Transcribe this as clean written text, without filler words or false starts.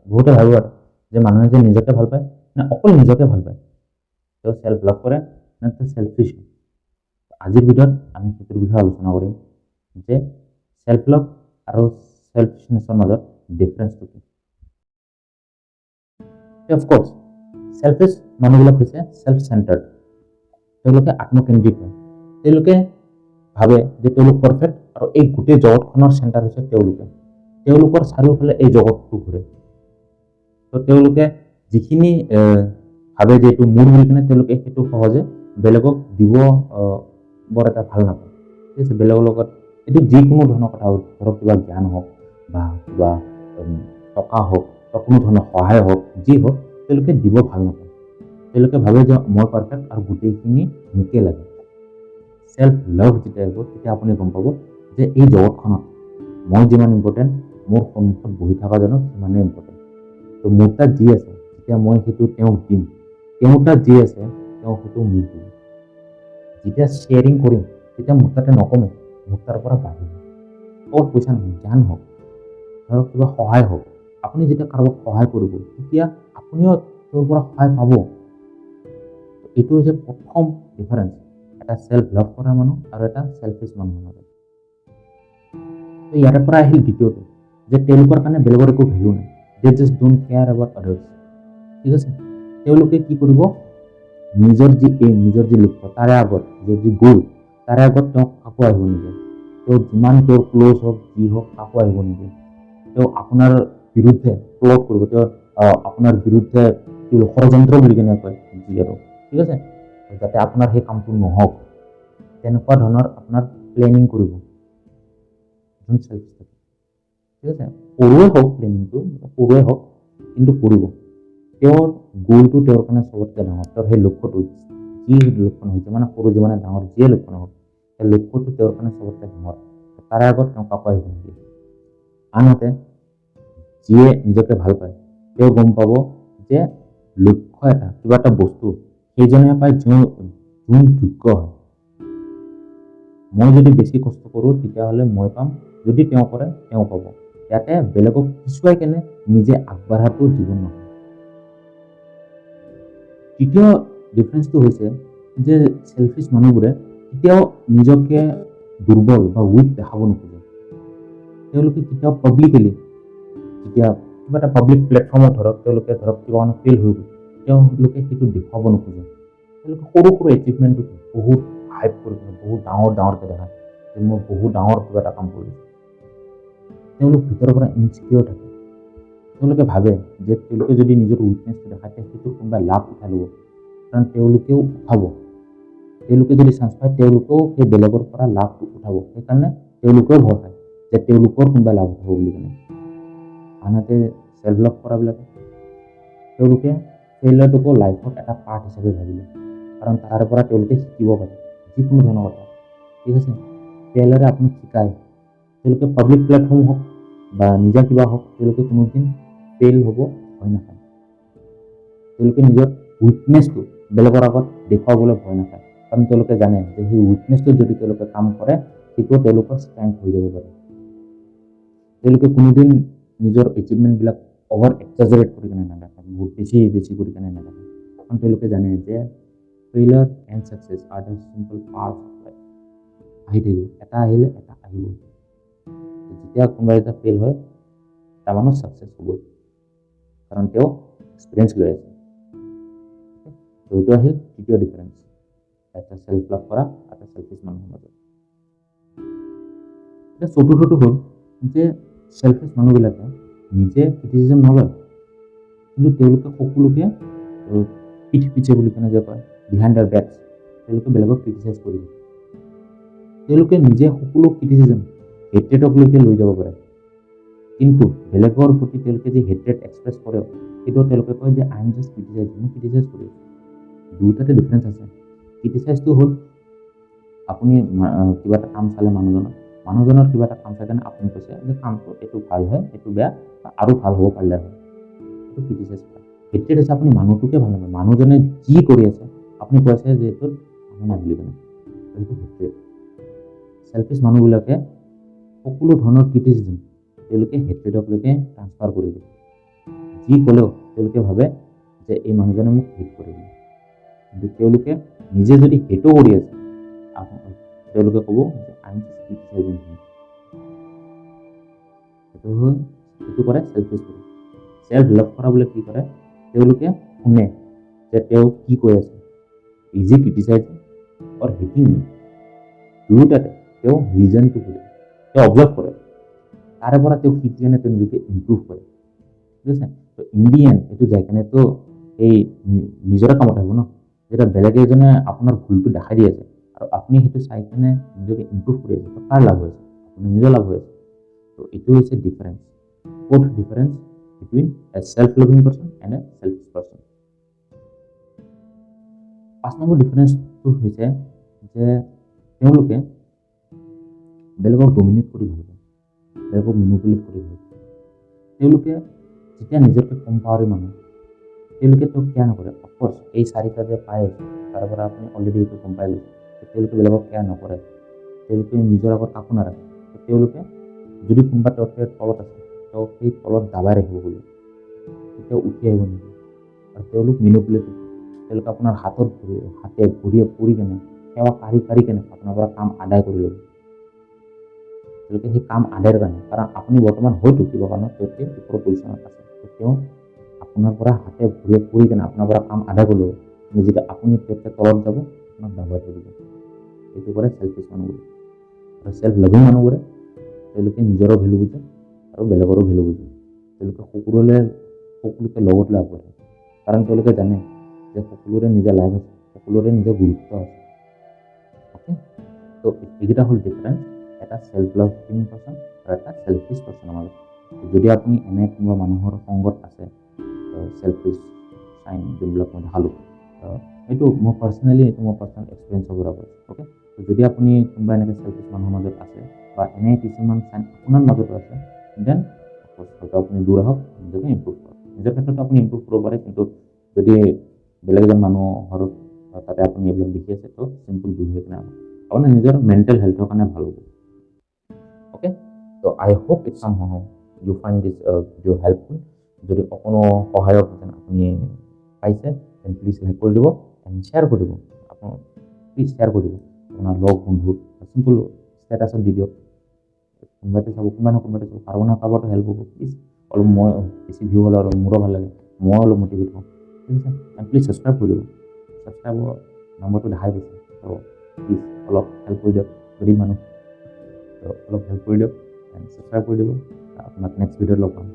বহুতে ভাবোঁ আৰু যে মানুহে যে নিজকে ভাল পায় নে অকল নিজকে ভাল পায়, তেওঁ চেল্ফ লাভ কৰে নে তেওঁ চেল্ফিছ। আজিৰ ভিডিঅ'ত আমি সেইটোৰ বিষয়ে আলোচনা কৰিম যে চেল্ফ লাভ আৰু চেল্ফিছনেছৰ মাজত ডিফাৰেঞ্চটো কি। অফক'ৰ্ছ চেল্ফিছ মানুহবিলাক হৈছে চেল্ফ চেণ্টাৰ্ড, তেওঁলোকে আত্মকেন্দ্ৰিক হয়। তেওঁলোকে ভাবে যে তেওঁলোক পাৰফেক্ট আৰু এই গোটেই জগতখনৰ চেণ্টাৰ হৈছে তেওঁলোকৰ চাৰিওফালে এই জগতটো ঘূৰে। তো তেওঁলোকে যিখিনি ভাবে যে এইটো মোৰ বুলি কিনে তেওঁলোকে সেইটো সহজে বেলেগক দিব বৰ এটা ভাল নাপায়। ঠিক আছে, বেলেগৰ লগত এইটো যিকোনো ধৰণৰ কথা হওক, ধৰক কিবা জ্ঞান হওক বা কিবা টকা হওক বা কোনো ধৰণৰ সহায় হওক, যি হওক তেওঁলোকে দিব ভাল নাপায়। তেওঁলোকে ভাবে যে মই পাৰফেক্ট আৰু গোটেইখিনি মোকে লাগে। চেল্ফ লাভ যেতিয়া আহিব তেতিয়া আপুনি গম পাব যে এই জগতখনত মই যিমান ইম্পৰ্টেণ্ট, মোৰ সন্মুখত বহি থকাজনো সিমানেই ইম্পৰ্টেণ্ট। তো মোৰ তাত যি আছে যেতিয়া মই সেইটো তেওঁক দিম, তেওঁৰ তাত যি আছে তেওঁ সেইটো মোক দিব। যেতিয়া শ্বেয়াৰিং কৰিম তেতিয়া মোৰ তাতে নকমে, মোৰ তাৰ পৰা বাঢ়িব। অকল পইচা নহয়, জ্ঞান হওক, ধৰক কিবা সহায় হওক, আপুনি যেতিয়া কাৰোবাক সহায় কৰিব তেতিয়া আপুনিও তেওঁৰ পৰা সহায় পাব। এইটো হৈছে প্ৰথম ডিফাৰেঞ্চ এটা চেল্ফ লাভ কৰা মানুহ আৰু এটা চেল্ফিছ মানুহৰ মাজত। ইয়াৰ পৰা আহিল দ্বিতীয়টো, যে তেওঁলোকৰ কাৰণে বেলেগৰ একো ভেলু নাই, they just don't care about others. ঠিক আছে, তেওঁলোকে কি কৰিব, নিজৰ যি এইম, নিজৰ যি লক্ষ্য, তাৰে আগত নিজৰ যি গ'ল, তাৰে আগত তেওঁক কাকো আহিব নিদিয়ে। তেওঁ যিমান তেওঁৰ ক্ল'জ হওক যি হওক কাকো আহিব নিদিয়ে। তেওঁ আপোনাৰ বিৰুদ্ধে প্লট কৰিব, তেওঁ আপোনাৰ বিৰুদ্ধে ষড়যন্ত্ৰ বুলি কেনে কয় যি আৰু, ঠিক আছে, যাতে আপোনাৰ সেই কামটো নহওক তেনেকুৱা ধৰণৰ আপোনাৰ প্লেনিং কৰিব। ঠিক আছে, সৰুৱে হওক প্লেনিংটো, সৰুৱে হওক কিন্তু কৰিব। তেওঁৰ গ'লটো তেওঁৰ কাৰণে চবতকৈ ডাঙৰ, তেওঁৰ সেই লক্ষ্যটো যি লক্ষ্য নহয়, যিমানে সৰু যিমানে ডাঙৰ যিয়ে লক্ষ্য নহওক, সেই লক্ষ্যটো তেওঁৰ কাৰণে চবতকৈ ডাঙৰ। তাৰে আগত তেওঁ কাকো আহিব নিদিয়ে। আনহাতে যিয়ে নিজকে ভাল পায় তেওঁ গম পাব যে লক্ষ্য এটা, কিবা এটা বস্তু সেইজনে পায় যোন যোগ্য হয়। মই যদি বেছি কষ্ট কৰোঁ তেতিয়াহ'লে মই পাম, যদি তেওঁ কৰে তেওঁ পাব। ইয়াতে বেলেগক পিছুৱাই কেনে নিজে আগবাঢ়াটো জীৱন নহয়। তৃতীয় ডিফাৰেঞ্চটো হৈছে যে চেল্ফিছ মানুহবোৰে কেতিয়াও নিজকে দুৰ্বল বা উইক দেখাব নোখোজে। তেওঁলোকে কেতিয়াও পাব্লিকেলি, যেতিয়া কিবা এটা পাব্লিক প্লেটফৰ্মত তেওঁলোকে কিবা কাৰণে ফেইল হৈ গ'ল, তেওঁলোকে সেইটো দেখুৱাব নোখোজে। তেওঁলোকে সৰু সৰু এচিভমেণ্টটো বহুত হাইপ কৰি কিনে বহুত ডাঙৰকৈ দেখায় যে মই বহুত ডাঙৰ কিবা এটা কাম কৰিছোঁ। তেওঁলোক ভিতৰৰ পৰা ইনচিকিউৰ থাকে। তেওঁলোকে ভাবে যে তেওঁলোকে যদি নিজৰ উইকনেছটো দেখায় সেইটোৰ কোনোবাই লাভ উঠাই ল'ব, কাৰণ তেওঁলোকেও উঠাব। তেওঁলোকে যদি চান্স পায় তেওঁলোকেও সেই বেলেগৰ পৰা লাভটো উঠাব, সেইকাৰণে তেওঁলোকেও ভয় খায় যে তেওঁলোকৰ কোনোবাই লাভ উঠাব বুলি কেনে। আনহাতে চেল্ফ লাভ কৰাবিলাকে তেওঁলোকে ফেইলিয়াৰটোকো লাইফত এটা পাৰ্ট হিচাপে ভাবিলে, কাৰণ তাৰে পৰা তেওঁলোকে শিকিব পাৰে যিকোনো ধৰণৰ কথা। ঠিক আছে, ফেইলিয়াৰে আপোনাক শিকায়। তেওঁলোকে পাব্লিক প্লেটফৰ্ম হওক বা নিজা কিবা হওক, তেওঁলোকে কোনোদিন ফেইল হ'ব ভয় নাখায়। তেওঁলোকে নিজৰ উইকনেছটো বেলেগৰ আগত দেখুৱাবলৈ ভয় নাখায়, কাৰণ তেওঁলোকে জানে যে সেই উইকনেছটো যদি তেওঁলোকে কাম কৰে সেইটো তেওঁলোকৰ ষ্ট্ৰেংথ হৈ যাব পাৰে। তেওঁলোকে কোনোদিন নিজৰ এচিভমেণ্টবিলাক অভাৰ এক্সাজাৰেট কৰি কেনে নেদেখায়, বহুত বেছি কৰি কেনে নেদেখায়, কাৰণ তেওঁলোকে জানে যে failure and success are the simple parts of life. আহি থাকিব, এটা আহিলে এটা আহিব। যেতিয়া কোনোবা এটা ফেইল হয় তাৰ মানুহ ছাকচেছ হ'বই, কাৰণ তেওঁ এক্সপিৰিয়েঞ্চ লৈ আছে। এইটো আহিল তৃতীয় ডিফাৰেঞ্চ এটা চেল্ফ লাভ কৰা এটা চেল্ফিছ মানুহৰ মাজত। এতিয়া চতুৰ্থটো হ'ল যে চেল্ফিছ মানুহবিলাকে নিজে ক্ৰিটিচিজম নলয়, কিন্তু তেওঁলোকে সকলোকে পিছে বুলি কেনে যে কয়, বিহাইণ্ড দেয়াৰ বেকছ, তেওঁলোকে বেলেগক ক্ৰিটিচাইজ কৰি দিয়ে। তেওঁলোকে নিজে সকলো ক্ৰিটিচিজম হেট্ৰেডকলৈকে লৈ যাব পাৰে, কিন্তু বেলেগৰ প্ৰতি তেওঁলোকে যে হেট্ৰেড এক্সপ্ৰেছ কৰে সেইটো তেওঁলোকে কয় যে আই এম জাষ্ট ক্ৰিটিচাইজ, মই ক্ৰিটিচাইজ কৰি আছোঁ। দুটাতে ডিফাৰেঞ্চ আছে। ক্ৰিটিচাইজটো হ'ল আপুনি কিবা এটা কাম চালে মানুহজনৰ কিবা এটা কাম চাই কেনে আপুনি কৈছে যে কামটো এইটো ভাল হয়, এইটো বেয়া, আৰু ভাল হ'ব পাৰিলে হয়, এইটো ক্ৰিটিচাইজ কৰে। হেট্ৰেড হৈছে আপুনি মানুহটোকে ভাল নাপায়, মানুহজনে যি কৰি আছে আপুনি কৈছে যে এইটোত মানুহ নাই বুলি কেনে, সেইটো হেট্ৰেড। চেল্ফিছ মানুহবিলাকে সকলো ধৰণৰ ক্ৰিটিচিজম তেওঁলোকে হেট্ৰেডকলৈকে ট্ৰান্সফাৰ কৰি দিয়ে। যি ক'লেও তেওঁলোকে ভাবে যে এই মানুহজনে মোক হেট কৰে বুলি। কিন্তু তেওঁলোকে নিজে যদি হেটো কৰি আছে তেওঁলোকে ক'ব যে আই এম জাষ্ট ক্ৰিটিচাইজিং হিম। সেইটো কৰে চেলফিছ বুলি। সেলফ লাভ কৰা বোলে কি কৰে, তেওঁলোকে শুনে যে তেওঁ কি কৈ আছে, ইজ ই ক্ৰিটিচাইজিং অৰ হেটিং মি, দুয়োটাতে তেওঁ ৰিজনটো কৰে, তেওঁ অবজাৰ্ভ কৰে, তাৰে পৰা তেওঁ শিকি কেনে তেওঁ নিজকে ইম্প্ৰুভ কৰে। ঠিক আছে, তো ইণ্ডিয়ান এইটো যাই কেনেতো এই নিজৰে কামত আহিব ন, যেতিয়া বেলেগ এজনে আপোনাৰ ভুলটো দেখাই দি আছে আৰু আপুনি সেইটো চাই কেনে নিজকে ইম্প্ৰুভ কৰি আছে, তো কাৰ লাভ হৈ আছে, আপোনাৰ নিজৰ লাভ হৈ আছে। তো এইটো হৈছে ডিফাৰেঞ্চ, ক'ত difference between a self loving person and a selfish person. 5 নম্বৰ ডিফাৰেঞ্চটো হৈছে যে তেওঁলোকে বেলেগক ডমিনেট কৰি ভাল পায়, বেলেগক মেনিপুলেট কৰি ভাল পায়। তেওঁলোকে যেতিয়া নিজকে কম পাৱাৰী মানুহ, তেওঁলোকে তেওঁক কেয়াৰ নকৰে। অফক'ৰ্চ এই 4টা যে পাই আছে তাৰ পৰা আপুনি অলৰেডি এইটো গম পাই গৈছে, তেওঁলোকে বেলেগক কেয়াৰ নকৰে, তেওঁলোকে নিজৰ আগত কাকো নাৰাখে। তেওঁলোকে যদি কোনোবা তেওঁতকৈ তলত আছে, তেওঁক সেই তলত দাবাই ৰাখিব বুলি, কেতিয়াও উঠি আহিব নিদিয়ে। আৰু তেওঁলোক মেনিপুলেটিভ, তেওঁলোকে আপোনাৰ হাতে ভৰিয়ে পৰি কেনে, সেৱা কাঢ়ি কেনে আপোনাৰ পৰা কাম আদায় কৰি ল'ব। তেওঁলোকে সেই কাম আদায়ৰ কাৰণে, কাৰণ আপুনি বৰ্তমান হয়তো কিবা কাৰণত তেওঁতকৈ ওপৰৰ পজিশ্যনত আছে, তেওঁ আপোনাৰ পৰা হাতে ভৰিয়ে পৰি কেনে আপোনাৰ পৰা কাম আদায় কৰি ল'ব। কিন্তু যেতিয়া আপুনি তেওঁতকৈ তলত যাব, আপোনাক দাবাই থৈ দিব। এইটো কৰে চেলফিছ মানুহবোৰে। আৰু সেলফ লাভিং মানুহবোৰে তেওঁলোকে নিজৰো ভেলু বুজে আৰু বেলেগৰো ভেলু বুজে। তেওঁলোকে সকলোকে লগত লৈ আগবাঢ়ে, কাৰণ তেওঁলোকে জানে যে সকলোৰে নিজা লাইফ আছে, সকলোৰে নিজৰ গুৰুত্ব আছে। অ'কে, তো এইকেইটা হ'ল ডিফাৰেঞ্চ এটা সেলফ লাভিং পাৰ্সন আৰু এটা সেলফিছ পাৰ্সনৰ মাজত। যদি আপুনি এনে কোনোবা মানুহৰ সংগত আছে, সেলফিছ চাইন যোনবিলাক মই দেখালোঁ, এইটো মোৰ পাৰ্চনেল এক্সপিৰিয়েঞ্চৰ পৰা কৈছোঁ। অ'কে, তো যদি আপুনি কোনোবা এনেকৈ সেলফিছ মানুহৰ মাজত আছে বা এনে কিছুমান চাইন আপোনাৰ মাজতো আছে, দেন হয়তো আপুনি দূৰ আহক, নিজকে ইম্প্ৰুভ কৰক। নিজৰ ক্ষেত্ৰত আপুনি ইম্প্ৰুভ কৰিব পাৰে, কিন্তু যদি বেলেগ এজন মানুহৰ তাতে আপুনি এইবিলাক দেখি আছে, তো চিম্পল দূৰ হৈ কিনে আপোনাৰ নিজৰ মেণ্টেল হেল্থৰ কাৰণে ভাল হ'ব। Okay, so I hope it somehow you find this video' helpful. যদি অকণো সহায়ক যেন আপুনি পাইছে, দেন প্লিজ লাইক কৰি দিব এণ্ড শ্বেয়াৰ কৰি দিব। আপোনাৰ প্লিজ শ্বেয়াৰ কৰি দিব আপোনাৰ লগ বন্ধু, চিম্পল ষ্টেটাছত দি দিয়ক। কোনোবাইতো চাব, কোনোবাইতো চাব, কাৰোবাৰতো হেল্প হ'ব। প্লিজ অলপ মই বেছি ভিউ হ'লে অলপ মোৰো ভাল লাগে, মই অলপ মটিভেট হওঁ। ঠিক আছে, এণ্ড প্লিজ ছাবস্ক্ৰাইব কৰি দিব। ছাবস্ক্ৰাইবৰ নম্বৰটো দেখাই দিছে, তো প্লিজ অলপ হেল্প কৰি দিয়ক, গৰীব মানুহ, তো অলপ হেল্প কৰি দিয়ক এণ্ড ছাবস্ক্ৰাইব কৰি দিব। আপোনাক নেক্সট ভিডিঅ'ত লগ পাম।